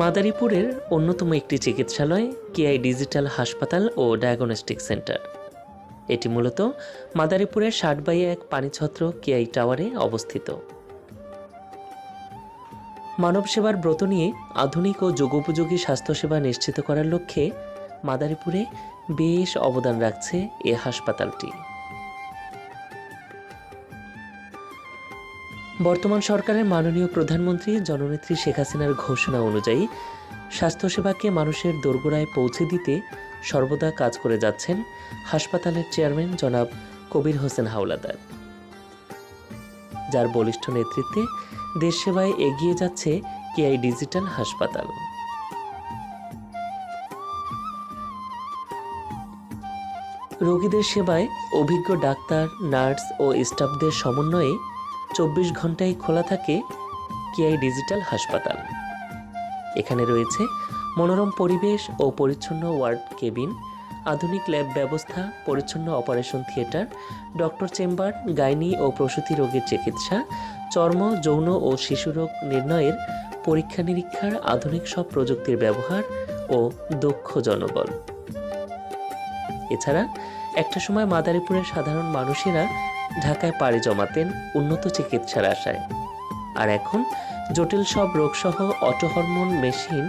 মাদারীপুরের অন্যতম একটি চিকিৎসালয় কেআই ডিজিটাল হাসপাতাল ও ডায়াগনস্টিক সেন্টার। এটি মূলত মাদারীপুরের ৬০/১ পানিছত্র কেআই টাওয়ারে অবস্থিত। মানব সেবার ব্রত নিয়ে আধুনিক ও যুগোপযোগী স্বাস্থ্যসেবা নিশ্চিত করার লক্ষ্যে মাদারীপুরে বেশ অবদান রাখছে এ হাসপাতালটি। বর্তমান সরকারের মাননীয় প্রধানমন্ত্রী জননেত্রী শেখ হাসিনার ঘোষণা অনুযায়ী স্বাস্থ্যসেবাকে মানুষের দোরগোড়ায় পৌঁছে দিতে সর্বদা কাজ করে যাচ্ছেন হাসপাতালের চেয়ারম্যান জনাব কবির হোসেন হাওলাদার, যার বলিষ্ঠ নেতৃত্বে দেশ সেবায় এগিয়ে যাচ্ছে কেআই ডিজিটাল হাসপাতাল। রোগীদের সেবায় অভিজ্ঞ ডাক্তার, নার্স ও স্টাফদের সমন্বয়ে ২৪ ঘন্টায় খোলা থাকে কেআই ডিজিটাল হাসপাতাল। এখানে রয়েছে মনোরম পরিবেশ ও পরিচ্ছন্ন ওয়ার্ড কেবিন, আধুনিক ল্যাব ব্যবস্থা, পরিচ্ছন্ন operation theatre, doctor chamber, gynae ও প্রসূতি রোগের চিকিৎসা, চর্ম, যৌন ও শিশুরোগ নির্ণয়ের পরীক্ষা নিরীক্ষার আধুনিক সব প্রযুক্তির ব্যবহার ও দক্ষ জনবল। এছাড়া একটা সময় মাদারীপুরের সাধারণ মানুষেরা ঢাকায় পাড়ি জমাতেন উন্নত চিকিৎসার আশায়, আর এখন জটিল সব রোগসহ অটো হরমোন মেশিন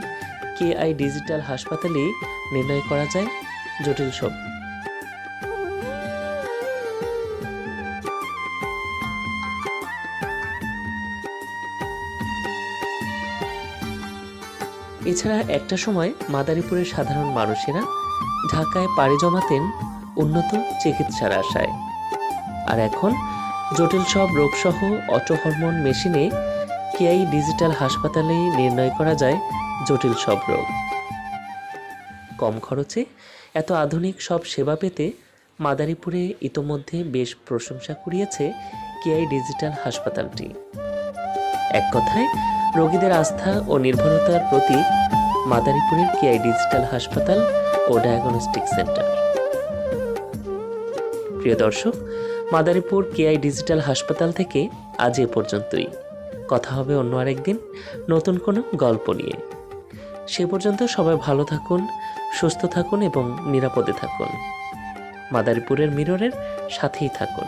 কেআই ডিজিটাল হাসপাতালে নির্ণয় করা যায় জটিল সব। এছাড়া একটা সময় মাদারীপুরের সাধারণ মানুষেরা ঢাকায় পাড়ি জমাতেন উন্নত চিকিৎসার আশায়, আর এখন জটিল সব রোগসহ অটো হরমোন মেশিনে কেআই ডিজিটাল হাসপাতালে নির্ণয় করা যায় জটিল সব রোগ। কম খরচে এত আধুনিক সব সেবা পেতে মাদারীপুরে ইতোমধ্যে বেশ প্রশংসা কুড়িয়েছে কেআই ডিজিটাল হাসপাতালটি। এক কথায় রোগীদের আস্থা ও নির্ভরতার প্রতীক মাদারীপুরের কেআই ডিজিটাল হাসপাতাল ও ডায়াগনস্টিক সেন্টার। প্রিয় দর্শক, মাদারীপুর কেআই ডিজিটাল হাসপাতাল থেকে আজ এ পর্যন্তই। কথা হবে অন্য আরেকদিন নতুন কোনো গল্প নিয়ে। সে পর্যন্ত সবাই ভালো থাকুন, সুস্থ থাকুন এবং নিরাপদে থাকুন। মাদারীপুরের মিররের সাথেই থাকুন।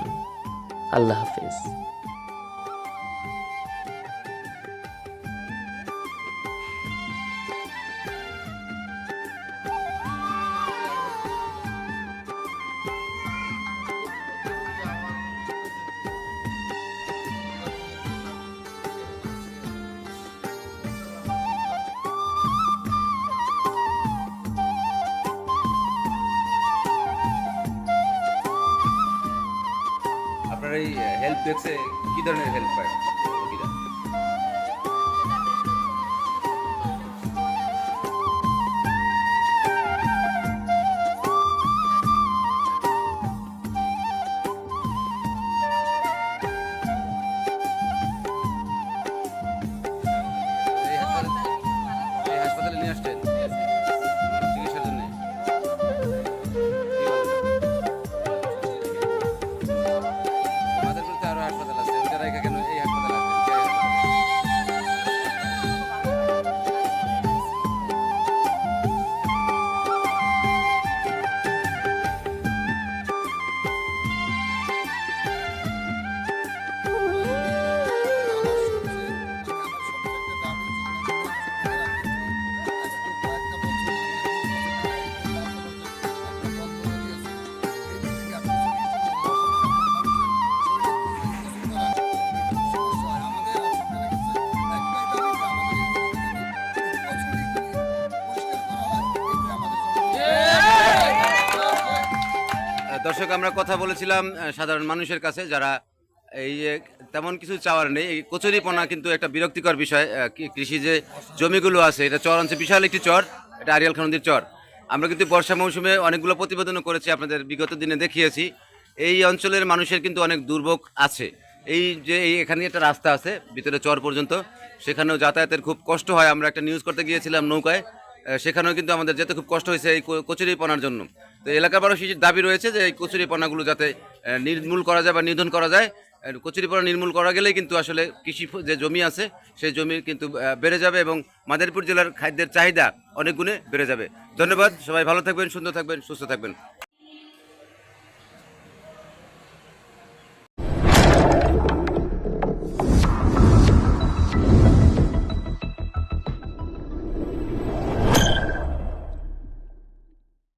আল্লাহ হাফেজ। আপনার এই হেল্প ডেস্কে কি ধরনের হেল্প পায় রোগীরা? এই হাসপাতালে নিয়ে আসছেন চিকিৎসার জন্য? মাদারীপুরে আরো হাসপাতাল আছে, ওইটা রাখা কেন এই হাসপাতালে আসবেন? দর্শক, আমরা কথা বলেছিলাম সাধারণ মানুষের কাছে, যারা এই তেমন কিছু চাওয়ার নেই। এই কচুরিপনা কিন্তু একটা বিরক্তিকর বিষয়। কৃষি যে জমিগুলো আছে, এটা চর অঞ্চল, বিশাল একটি চর, এটা আড়িয়াল খান নদীর চর। আমরা কিন্তু বর্ষা মৌসুমে অনেকগুলো প্রতিবেদনও করেছি, আপনাদের বিগত দিনে দেখিয়েছি। এই অঞ্চলের মানুষের কিন্তু অনেক দুর্ভোগ আছে। এই যে এখানে একটা রাস্তা আছে ভিতরে চর পর্যন্ত, সেখানেও যাতায়াতের খুব কষ্ট হয়। আমরা একটা নিউজ করতে গিয়েছিলাম নৌকায়, সেখানেও কিন্তু আমাদের যেতে খুব কষ্ট হয়েছে এই কচুরিপনার জন্য। তো এলাকার মানুষের দাবি রয়েছে যে এই কচুরিপনাগুলো যাতে নির্মূল করা যায় বা নিধন করা যায়, কচুরিপনা নির্মূল করা গেলেই কিন্তু আসলে কৃষি যে জমি আছে সেই জমি কিন্তু বেড়ে যাবে এবং মাদারীপুর জেলার খাদ্যের চাহিদা অনেক গুণে বেড়ে যাবে। ধন্যবাদ, সবাই ভালো থাকবেন, সুন্দর থাকবেন, সুস্থ থাকবেন।